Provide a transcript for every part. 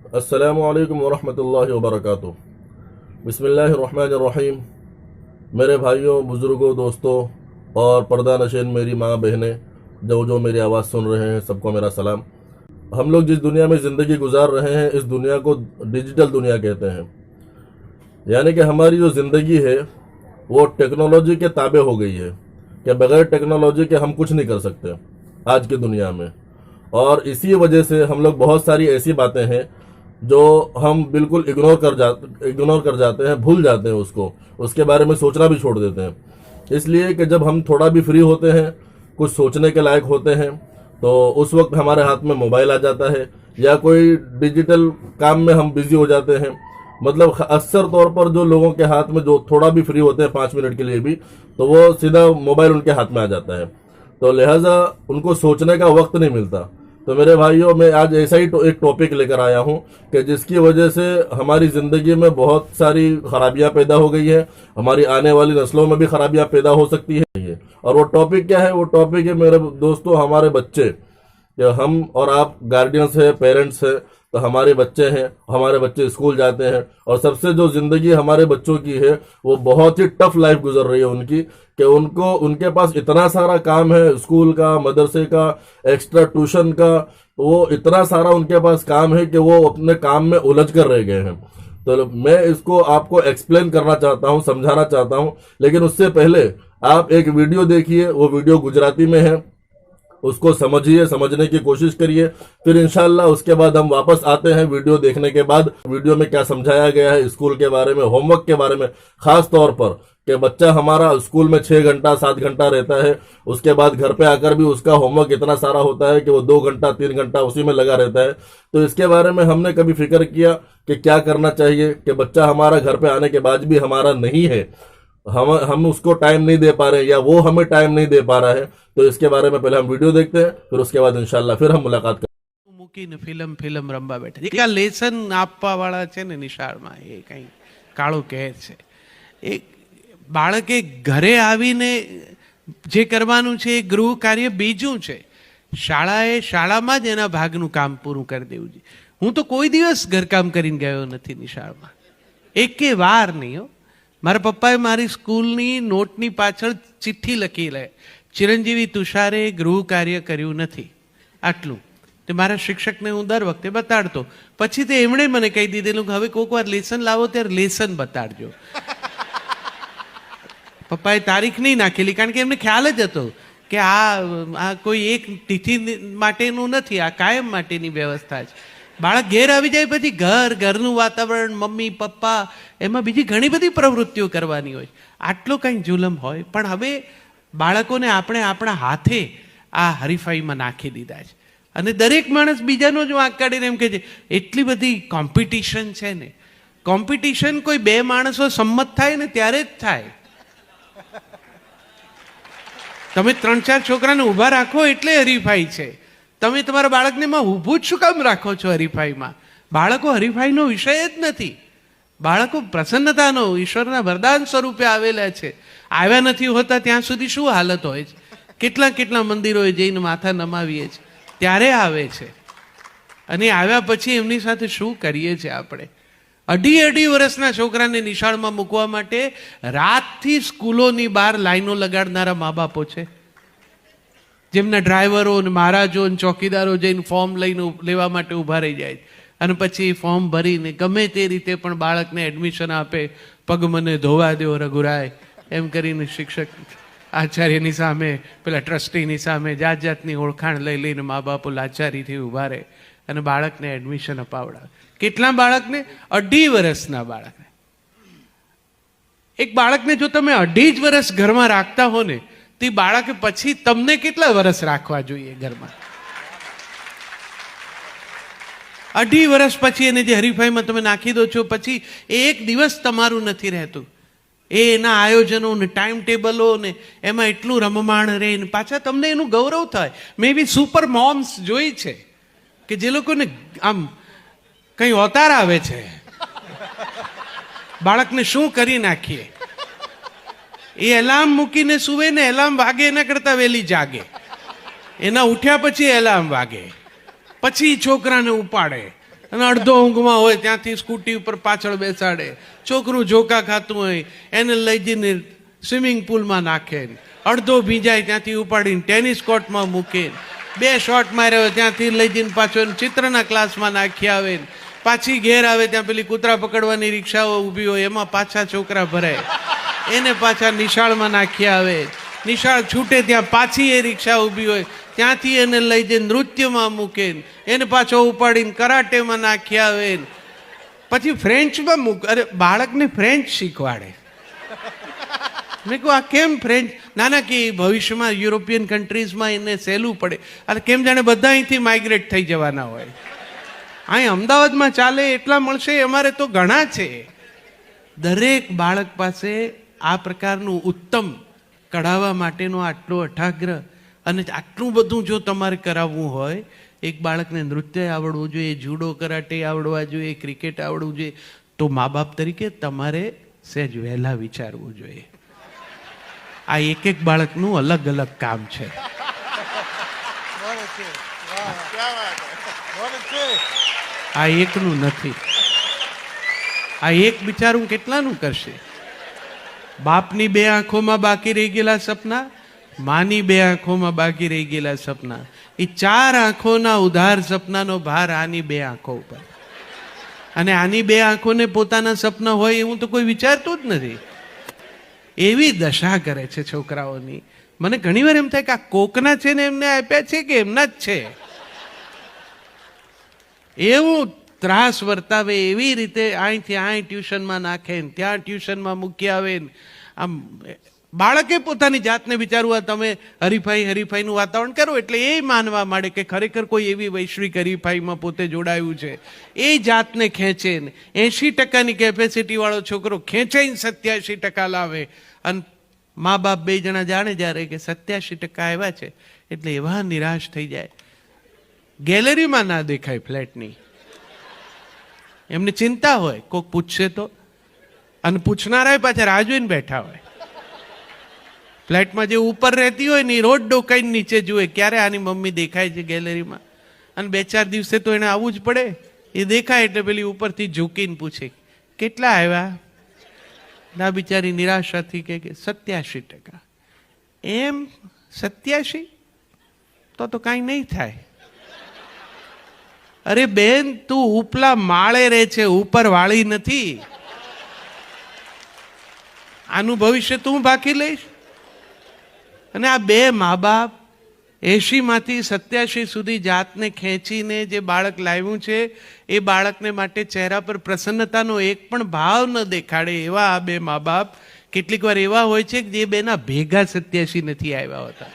अस्सलामुअलैकुम वरहमतुल्लाहि वबरकातुह। बिस्मिल्लाहिर्रहमानिर्रहीम। मेरे भाइयों, बुज़ुर्गों, दोस्तों और पर्दा नशीन मेरी माँ बहनें जो जो मेरी आवाज़ सुन रहे हैं, सबको मेरा सलाम। हम लोग जिस दुनिया में ज़िंदगी गुजार रहे हैं, इस दुनिया को डिजिटल दुनिया कहते हैं। यानी कि हमारी जो ज़िंदगी है वो टेक्नोलॉजी के ताबे हो गई है कि बगैर टेक्नोलॉजी के हम कुछ नहीं कर सकते आज की दुनिया में। और इसी वजह से हम लोग बहुत सारी ऐसी बातें हैं जो हम बिल्कुल इग्नोर कर जाते हैं, भूल जाते हैं उसको, उसके बारे में सोचना भी छोड़ देते हैं। इसलिए कि जब हम थोड़ा भी फ्री होते हैं, कुछ सोचने के लायक होते हैं, तो उस वक्त हमारे हाथ में मोबाइल आ जाता है या कोई डिजिटल काम में हम बिजी हो जाते हैं। मतलब अक्सर तौर पर जो लोगों के हाथ में जो थोड़ा भी फ्री होते हैं 5 मिनट के लिए भी, तो वो सीधा मोबाइल उनके हाथ में आ जाता है, तो लिहाजा उनको सोचने का वक्त नहीं मिलता। तो मेरे भाइयों, मैं आज ऐसा ही एक टॉपिक लेकर आया हूं कि जिसकी वजह से हमारी ज़िंदगी में बहुत सारी खराबियां पैदा हो गई है, हमारी आने वाली नस्लों में भी खराबियां पैदा हो सकती है। और वो टॉपिक क्या है? वो टॉपिक है मेरे दोस्तों, हमारे बच्चे। कि हम और आप गार्डियंस है, पेरेंट्स है, तो हमारे बच्चे हैं, हमारे बच्चे स्कूल जाते हैं, और सबसे जो जिंदगी हमारे बच्चों की है वो बहुत ही टफ लाइफ गुजर रही है उनकी, कि उनके पास इतना सारा काम है, स्कूल का, मदरसे का, एक्स्ट्रा ट्यूशन का, वो इतना सारा उनके पास काम है कि वो अपने काम में उलझ कर रह गए हैं। तो मैं इसको आपको एक्सप्लेन करना चाहता हूँ, समझाना चाहता हूँ, लेकिन उससे पहले आप एक वीडियो देखिए। वो वीडियो गुजराती में है, उसको समझिए, समझने की कोशिश करिए। फिर इंशाल्लाह उसके बाद हम वापस आते हैं वीडियो देखने के बाद, वीडियो में क्या समझाया गया है स्कूल के बारे में, होमवर्क के बारे में, खास तौर पर कि बच्चा हमारा स्कूल में 6 घंटा 7 घंटा रहता है, उसके बाद घर पे आकर भी उसका होमवर्क इतना सारा होता है कि वो 2 घंटा 3 घंटा उसी में लगा रहता है। तो इसके बारे में हमने कभी फिक्र किया कि क्या करना चाहिए कि बच्चा हमारा घर पे आने के बाद भी हमारा नहीं है, हम उसको टाइम नहीं दे पा रहे हैं या वो हमें टाइम नहीं दे पा रहा है। तो इसके बारे में पहले हम वीडियो देखते हैं, फिर उसके बाद इंशाल्लाह फिर हम मुलाकात करें। મૂકીને ફિલ્મ રમવા બેઠા છે. આ લેસન આપવા વાળા છે ને નિશાળમાં, એ કંઈ કાળું કહેર છે. એક બાળકે ઘરે આવીને જે કરવાનું છે એ ગૃહ કાર્ય બીજું છે. શાળામાં જ એના ભાગનું કામ પૂરું કરી દેવું છે. હું તો કોઈ દિવસ ઘરકામ કરીને ગયો નથી નિશાળમાં, એકે વાર નહીં હો. મારા પપ્પાએ મારી સ્કૂલની નોટની પાછળ ચિઠ્ઠી લખી લે, ચિરંજીવી તુષારે ગૃહ કાર્ય કર્યું નથી, આટલું. તે મારા શિક્ષકને હું દર વખતે બતાડતો. પછી તે એમણે મને કહી દીધેલું કે હવે કોઈક વાર લેસન લાવો ત્યારે લેસન બતાડજો. પપ્પાએ તારીખ નહીં નાખેલી, કારણ કે એમને ખ્યાલ જ હતો કે આ કોઈ એક તિથિ માટેનું નથી, આ કાયમ માટેની વ્યવસ્થા છે. બાળક ઘેર આવી જાય પછી ઘરનું વાતાવરણ, મમ્મી પપ્પા, એમાં બીજી ઘણી બધી પ્રવૃત્તિઓ કરવાની હોય. આટલો કંઈ જુલમ હોય. પણ હવે બાળકોને આપણે આપણા હાથે આ હરીફાઈમાં નાખી દીધા છે, અને દરેક માણસ બીજાનો જ વાંક કાઢીને એમ કહે છે એટલી બધી કોમ્પિટિશન છે ને. કોમ્પિટિશન કોઈ બે માણસો સંમત થાય ને ત્યારે જ થાય. તમે 3-4 છોકરાને ઊભા રાખો એટલે હરીફાઈ છે. તમે તમારા બાળકને એમાં ઊભું જ શું કામ રાખો છો હરીફાઈમાં? બાળકો હરીફાઈનો વિષય જ નથી. બાળકો પ્રસન્નતાનો, ઈશ્વરના વરદાન સ્વરૂપે આવેલા છે. આવ્યા નથી હોતા ત્યાં સુધી શું હાલત હોય છે? કેટલા મંદિરોએ જઈને માથા નમાવીએ છીએ, ત્યારે આવે છે. અને આવ્યા પછી એમની સાથે શું કરીએ છીએ આપણે? 2.5 વર્ષના છોકરાને નિશાળમાં મૂકવા માટે રાતથી સ્કૂલોની બહાર લાઈનો લગાડનારા મા બાપો છે, જેમના ડ્રાઈવરો ને મહારાજો ને ચોકીદારો જઈને ફોર્મ લઈને લેવા માટે ઊભા રહી જાય, અને પછી ફોર્મ ભરીને ગમે તે રીતે પણ બાળકને એડમિશન આપે. પગ મને ધોવા દો રઘુરાય એમ કરીને શિક્ષક આચાર્યની સામે, પેલા ટ્રસ્ટીની સામે જાતની ઓળખાણ લઈને મા બાપો લાચારીથી ઊભા રહે અને બાળકને એડમિશન અપાવડાવે. કેટલા બાળકને? 2.5 વર્ષના બાળકને. એક બાળકને જો તમે 2.5 વર્ષ ઘરમાં રાખતા હો ને, તે બાળકે પછી તમને કેટલા વર્ષ રાખવા જોઈએ ઘરમાં? 2.5 વર્ષ પછી એને જે હરીફાઈમાં તમે નાખી દો છો, પછી એક દિવસ તમારું નથી રહેતું. એના આયોજનો ને ટાઈમ ટેબલો ને એમાં એટલું રમમાણ રહે ને પાછા તમને એનું ગૌરવ થાય. મેં બી સુપર મોમ્સ જોઈ છે કે જે લોકોને આમ કંઈ અવતાર આવે છે, બાળકને શું કરી નાખીએ. એ એલાર્મ મૂકીને સુવે ને એલાર્મ વાગે એના કરતાં વહેલી જાગે, એના ઉઠ્યા પછી એલાર્મ વાગે, પછી છોકરાને ઉપાડે, અને અડધો ઊંઘમાં હોય ત્યાંથી સ્કૂટી ઉપર પાછળ બેસાડે, છોકરું ઝોકા ખાતું હોય એને લઈ જઈને સ્વિમિંગ પુલમાં નાખે, અડધો ભીંજાય ત્યાંથી ઉપાડીને ટેનિસ કોર્ટમાં મૂકે, 2 શોટ માર્યા હોય ત્યાંથી લઈ જઈને પાછો ચિત્રના ક્લાસમાં નાખી આવે, પાછી ઘેર આવે ત્યાં પેલી કૂતરા પકડવાની રિક્ષાઓ ઊભી હોય એમાં પાછા છોકરા ભરાય, એને પાછા નિશાળમાં નાખી આવે, નિશાળ છૂટે ત્યાં પાછી એ રિક્ષા ઊભી હોય ત્યાંથી એને લઈ જઈને નૃત્યમાં મૂકે, એને પાછો ઉપાડીને કરાટેમાં નાખી આવે, પછી ફ્રેન્ચમાં મૂક. અરે બાળકને ફ્રેન્ચ શીખવાડે. મેં કહું આ કેમ ફ્રેન્ચ? નાના કે ભવિષ્યમાં યુરોપિયન કન્ટ્રીઝમાં એને સહેલું પડે. અને કેમ જાણે બધા અહીંથી માઇગ્રેટ થઈ જવાના હોય. અહીં અમદાવાદમાં ચાલે એટલા મળશે, અમારે તો ઘણા છે. દરેક બાળક પાસે આ પ્રકારનું ઉત્તમ કઢાવવા માટેનો આટલો અઠાગ્રહ અને આટલું બધું જો તમારે કરાવવું હોય, એક બાળકને નૃત્ય આવડવું જોઈએ, જુડો કરાટે આવડવા જોઈએ, ક્રિકેટ આવડવું જોઈએ, તો મા બાપ તરીકે તમારે સહેજ વહેલા વિચારવું જોઈએ. આ એક એક બાળકનું અલગ અલગ કામ છે. આ એકનું નથી. આ એક બિચારું કેટલાનું કરશે? બાપની 2 આંખોમાં બાકી રહી ગયેલા સપના, માની 2 આંખોમાં બાકી રહી ગયેલા સપના, એ 4 આંખોના ઉધાર સપનાનો ભાર આની 2 આંખો ઉપર. અને આની 2 આંખોને પોતાના સપના હોય એવું તો કોઈ વિચારતું જ નથી. એવી દશા કરે છે છોકરાઓની. મને ઘણીવાર એમ થાય કે આ કોકના છે ને એમને આપ્યા છે કે એમના જ છે. એવું ત્રાસ વર્તાવે, એવી રીતે અહીંથી અહીં ટ્યુશનમાં નાખે, ત્યાં ટ્યુશનમાં મૂકી આવે. આમ બાળકે પોતાની જાતને વિચારવું, તમે હરીફાઈનું વાતાવરણ કરો એટલે એ માનવા માંડે કે ખરેખર કોઈ એવી વૈશ્વિક હરીફાઈમાં પોતે જોડાયું છે. એ જાતને ખેંચે. 80%ની કેપેસિટીવાળો છોકરો ખેંચાઈને 87% લાવે. અને મા બાપ 2 જણા જાણે જ્યારે કે 87% આવ્યા છે એટલે એવા નિરાશ થઈ જાય. ગેલેરીમાં ના દેખાય ફ્લેટની. એમને ચિંતા હોય કોક પૂછશે તો, અને પૂછનારા પાછા રાહ જોઈને બેઠા હોય. ફ્લેટમાં જે ઉપર રહેતી હોય ને એ રોજ ડોકાઈને નીચે જુએ ક્યારે આની મમ્મી દેખાય છે ગેલેરીમાં. અને 2-4 દિવસે તો એને આવવું જ પડે. એ દેખાય એટલે પેલી ઉપરથી ઝૂકીને પૂછે કેટલા આવ્યા? ના બિચારી નિરાશાથી કે 87%. એમ 87? તો કાંઈ નહીં થાય. અરે બેન, તું ઉપલા માળે રહે છે, ઉપર વાળી નથી. આનું ભવિષ્ય તું બાકી લઈશ. અને આ 2 મા બાપ 80માંથી 87 સુધી જાતને ખેંચીને જે બાળક લાવ્યું છે એ બાળકને માટે ચહેરા પર પ્રસન્નતાનો એક પણ ભાવ ન દેખાડે એવા આ 2 મા બાપ કેટલીક વાર એવા હોય છે કે જે બેના ભેગા 87 નથી આવ્યા હોતા.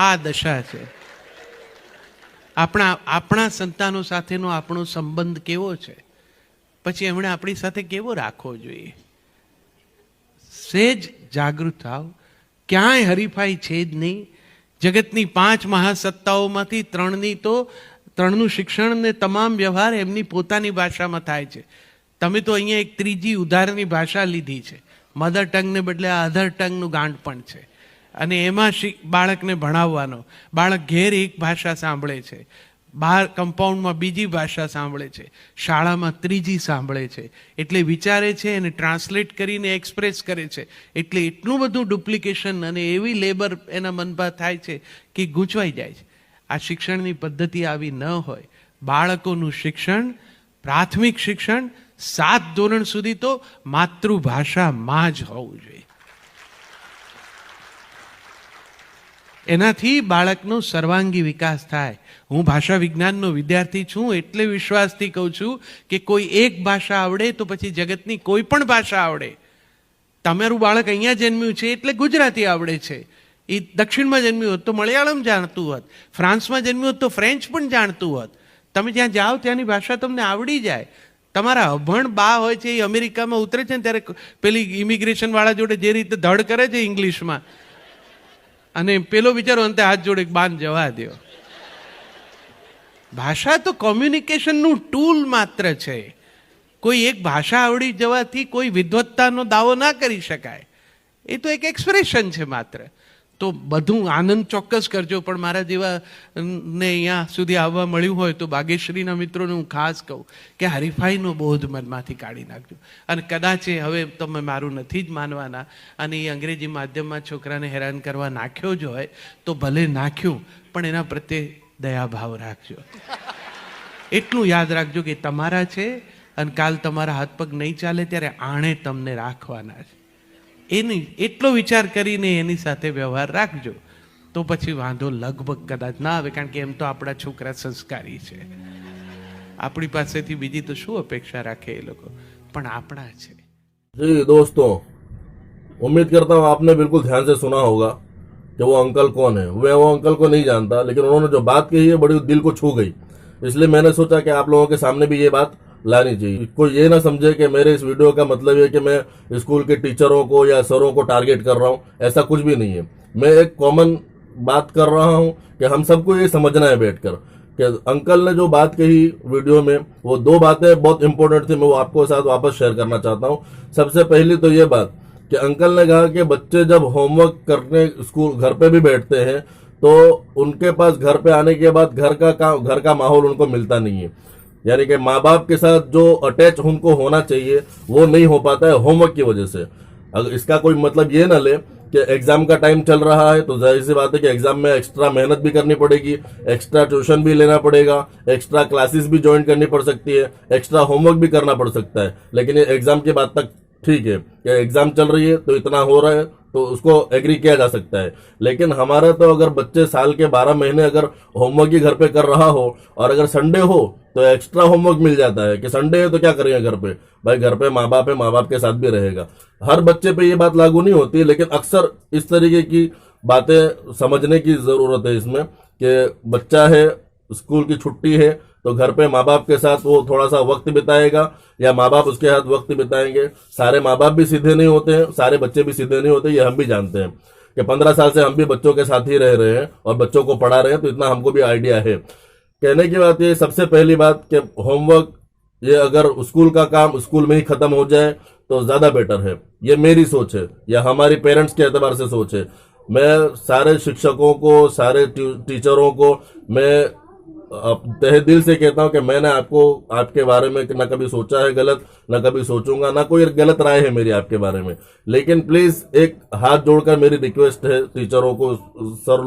આ દશા છે. આપણા સંતાનો સાથેનો આપણો સંબંધ કેવો છે, પછી એમણે આપણી સાથે કેવો રાખવો જોઈએ. સહેજ જાગૃત થાવ. ક્યાંય હરીફાઈ છે જ નહીં. જગતની 5 મહાસત્તાઓમાંથી 3નું શિક્ષણ ને તમામ વ્યવહાર એમની પોતાની ભાષામાં થાય છે. તમે તો અહીંયા એક ત્રીજી ઉધારની ભાષા લીધી છે. મધર ટંગને બદલે આ અધર ટંગનું ગાંઠ પણ છે. અને એમાં બાળકને ભણાવવાનો. બાળક ઘેર એક ભાષા સાંભળે છે, બહાર કમ્પાઉન્ડમાં બીજી ભાષા સાંભળે છે, શાળામાં ત્રીજી સાંભળે છે. એટલે વિચારે છે અને ટ્રાન્સલેટ કરીને એક્સપ્રેસ કરે છે. એટલે એટલું બધું ડુપ્લિકેશન અને એવી લેબર એના મનમાં થાય છે કે ગૂંચવાઈ જાય છે. આ શિક્ષણની પદ્ધતિ આવી ન હોય. બાળકોનું શિક્ષણ, પ્રાથમિક શિક્ષણ 7 ધોરણ સુધી તો માતૃભાષામાં જ હોવું જોઈએ. એનાથી બાળકનો સર્વાંગી વિકાસ થાય. હું ભાષા વિજ્ઞાનનો વિદ્યાર્થી છું એટલે વિશ્વાસથી કહું છું કે કોઈ એક ભાષા આવડે તો પછી જગતની કોઈ પણ ભાષા આવડે. તમારું બાળક અહીંયા જન્મ્યું છે એટલે ગુજરાતી આવડે છે. એ દક્ષિણમાં જન્મ્યું હોત તો મલયાળમ જાણતું હોત, ફ્રાન્સમાં જન્મ્યું હોત તો ફ્રેન્ચ પણ જાણતું હોત. તમે જ્યાં જાઓ ત્યાંની ભાષા તમને આવડી જાય. તમારા અભણ બા હોય છે એ અમેરિકામાં ઉતરે છે ને ત્યારે પેલી ઇમિગ્રેશન વાળા જોડે જે રીતે ધડ કરે છે ઇંગ્લિશમાં, અને પેલો બિચારો અંતે હાથ જોડે બાંધ જવા દો. ભાષા તો કોમ્યુનિકેશનનું ટૂલ માત્ર છે. કોઈ એક ભાષા આવડી જવાથી કોઈ વિદ્વત્તાનો દાવો ના કરી શકાય. એ તો એક એક્સપ્રેશન છે માત્ર. તો બધું આનંદ ચોક્કસ કરજો, પણ મારા જેવા ને અહીંયા સુધી આવવા મળ્યું હોય તો બાગેશ્રીના મિત્રોને હું ખાસ કહું કે હરીફાઈનો બોધ મનમાંથી કાઢી નાખજો. અને કદાચ એ હવે તમે મારું નથી જ માનવાના અને એ અંગ્રેજી માધ્યમમાં છોકરાને હેરાન કરવા નાખ્યો જ હોય તો ભલે નાખ્યું, પણ એના પ્રત્યે દયાભાવ રાખજો. એટલું યાદ રાખજો કે તમારા છે અને કાલ તમારા હાથ પગ નહીં ચાલે ત્યારે આણે તમને રાખવાના છે. એની એટલો વિચાર કરીને એની સાથે વ્યવહાર રાખજો, તો પછી વાંધો લગભગ કદાચ ના આવે. કારણ કે એમ તો આપણા છોકરા સંસ્કારી છે, આપણી પાસેથી બીજી તો શું અપેક્ષા રાખે એ લોકો, પણ આપણા છે. जी दोस्तों, उम्मीद करता हूँ आपने बिल्कुल ध्यान से सुना होगा कि वो अंकल कौन है. मैं वो अंकल को नहीं जानता, लेकिन उन्होंने जो बात कही है बड़ी दिल को छू गई. इसलिए मैंने सोचा कि आप लोगों के सामने भी ये बात लानी चाहिए. कोई ये ना समझे कि मेरे इस वीडियो का मतलब है कि मैं स्कूल के टीचरों को या सरों को टारगेट कर रहा हूँ. ऐसा कुछ भी नहीं है. मैं एक कॉमन बात कर रहा हूँ कि हम सबको ये समझना है बैठकर कि अंकल ने जो बात कही वीडियो में, वो दो बातें बहुत इंपॉर्टेंट थी. मैं वो आपको साथ वापस शेयर करना चाहता हूँ. सबसे पहली तो ये बात कि अंकल ने कहा कि बच्चे जब होमवर्क करने स्कूल घर पे भी बैठते हैं तो उनके पास घर पे आने के बाद घर का माहौल उनको मिलता नहीं है. यानी कि माँ बाप के साथ जो अटैच उनको होना चाहिए वो नहीं हो पाता है होमवर्क की वजह से. अगर इसका कोई मतलब ये ना ले कि एग्जाम का टाइम चल रहा है तो जाहिर सी बात है कि एग्जाम में एक्स्ट्रा मेहनत भी करनी पड़ेगी, एक्स्ट्रा ट्यूशन भी लेना पड़ेगा, एक्स्ट्रा क्लासेस भी ज्वाइन करनी पड़ सकती है, एक्स्ट्रा होमवर्क भी करना पड़ सकता है. लेकिन ये एग्जाम की बात तक ठीक है कि एग्जाम चल रही है तो इतना हो रहा है तो उसको एग्री किया जा सकता है. लेकिन हमारा तो अगर बच्चे साल के 12 महीने अगर होमवर्क ही घर पे कर रहा हो और अगर संडे हो तो एक्स्ट्रा होमवर्क मिल जाता है कि संडे है तो क्या करेंगे घर पे. भाई घर पे माँ बाप है, माँ बाप के साथ भी रहेगा. हर बच्चे पे ये बात लागू नहीं होती, लेकिन अक्सर इस तरीके की बातें समझने की जरूरत है इसमें कि बच्चा है, स्कूल की छुट्टी है तो घर पे माँ बाप के साथ वो थोड़ा सा वक्त बिताएगा या माँ बाप उसके साथ वक्त बिताएंगे. सारे माँ बाप भी सीधे नहीं होते हैं, सारे बच्चे भी सीधे नहीं होते, ये हम भी जानते हैं कि 15 साल से हम भी बच्चों के साथ ही रह रहे हैं और बच्चों को पढ़ा रहे हैं, तो इतना हमको भी आइडिया है. कहने की बात ये, सबसे पहली बात कि होमवर्क ये अगर स्कूल का काम स्कूल में ही खत्म हो जाए तो ज्यादा बेटर है. ये मेरी सोच है या हमारी पेरेंट्स के एतबार से सोच है. मैं सारे शिक्षकों को, सारे टीचरों को मैं तहे दिल से कहता हूं कि मैंने आपको आपके बारे में न कभी सोचा है गलत, न कभी सोचूंगा, ना कोई गलत राय है मेरी आपके बारे में. लेकिन प्लीज एक हाथ जोड़कर मेरी रिक्वेस्ट है टीचरों को, सर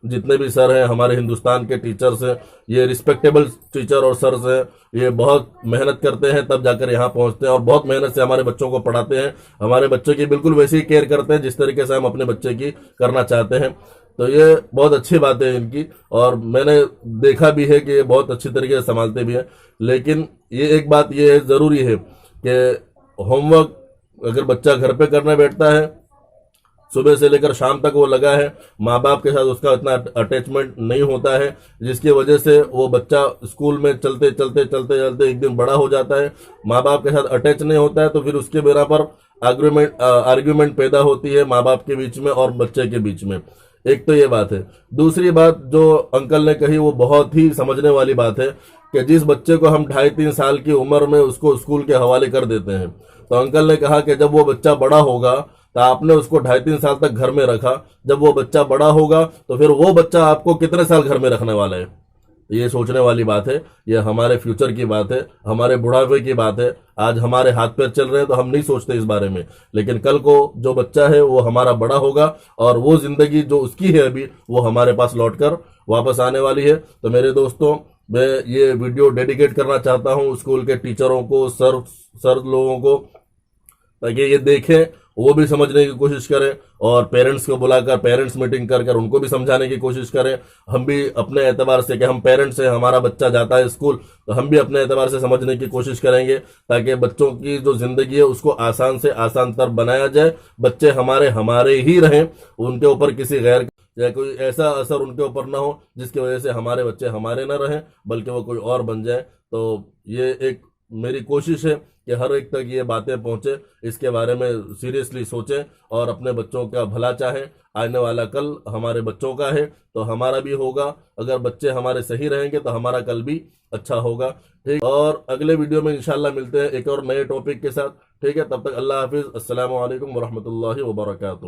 जितने भी सर हैं हमारे हिंदुस्तान के टीचर्स हैं, ये रिस्पेक्टेबल टीचर और सर्स हैं, ये बहुत मेहनत करते हैं तब जाकर यहाँ पहुंचते हैं और बहुत मेहनत से हमारे बच्चों को पढ़ाते हैं. हमारे बच्चों की बिल्कुल वैसी ही केयर करते हैं जिस तरीके से हम अपने बच्चे की करना चाहते हैं. तो ये बहुत अच्छी बात है इनकी और मैंने देखा भी है कि ये बहुत अच्छी तरीके से संभालते भी हैं. लेकिन ये एक बात ये है, जरूरी है कि होमवर्क अगर बच्चा घर पे करने बैठता है, सुबह से लेकर शाम तक वो लगा है, माँ बाप के साथ उसका इतना अटैचमेंट नहीं होता है, जिसकी वजह से वो बच्चा स्कूल में चलते चलते एक दिन बड़ा हो जाता है, माँ बाप के साथ अटैच नहीं होता है, तो फिर उसके बिना पर आर्ग्यूमेंट पैदा होती है माँ बाप के बीच में और बच्चे के बीच में. एक तो ये बात है. दूसरी बात जो अंकल ने कही वो बहुत ही समझने वाली बात है कि जिस बच्चे को हम 2.5-3 साल की उम्र में उसको स्कूल के हवाले कर देते हैं, तो अंकल ने कहा कि जब वो बच्चा बड़ा होगा तो आपने उसको 2.5-3 साल तक घर में रखा, जब वो बच्चा बड़ा होगा तो फिर वो बच्चा आपको कितने साल घर में रखने वाला है. ये सोचने वाली बात है, ये हमारे फ्यूचर की बात है, हमारे बुढ़ापे की बात है. आज हमारे हाथ पैर चल रहे हैं तो हम नहीं सोचते इस बारे में, लेकिन कल को जो बच्चा है वो हमारा बड़ा होगा और वो जिंदगी जो उसकी है अभी वो हमारे पास लौटकर वापस आने वाली है. तो मेरे दोस्तों, मैं ये वीडियो डेडिकेट करना चाहता हूँ स्कूल के टीचरों को, सर लोगों को, ताकि ये देखें, वो भी समझने की कोशिश करें और पेरेंट्स को बुलाकर पेरेंट्स मीटिंग कर कर उनको भी समझाने की कोशिश करें. हम भी अपने एतबार से कि हम पेरेंट्स हैं, हमारा बच्चा जाता है स्कूल, तो हम भी अपने एतबार से समझने की कोशिश करेंगे ताकि बच्चों की जो जिंदगी है उसको आसान से आसान तर बनाया जाए. बच्चे हमारे ही रहें, उनके ऊपर किसी गैर या कोई ऐसा असर उनके ऊपर ना हो जिसकी वजह से हमारे बच्चे हमारे ना रहें बल्कि वो कोई और बन जाए. तो ये एक मेरी कोशिश है कि हर एक तक ये बातें पहुंचे, इसके बारे में सीरियसली सोचें और अपने बच्चों का भला चाहें. आने वाला कल हमारे बच्चों का है तो हमारा भी होगा. अगर बच्चे हमारे सही रहेंगे तो हमारा कल भी अच्छा होगा. ठीक, और अगले वीडियो में इंशाल्लाह मिलते हैं एक और नए टॉपिक के साथ. ठीक है, तब तक अल्लाह हाफिज. अस्सलामु अलैकुम वरहमतुल्लाहि वबरकातुहू.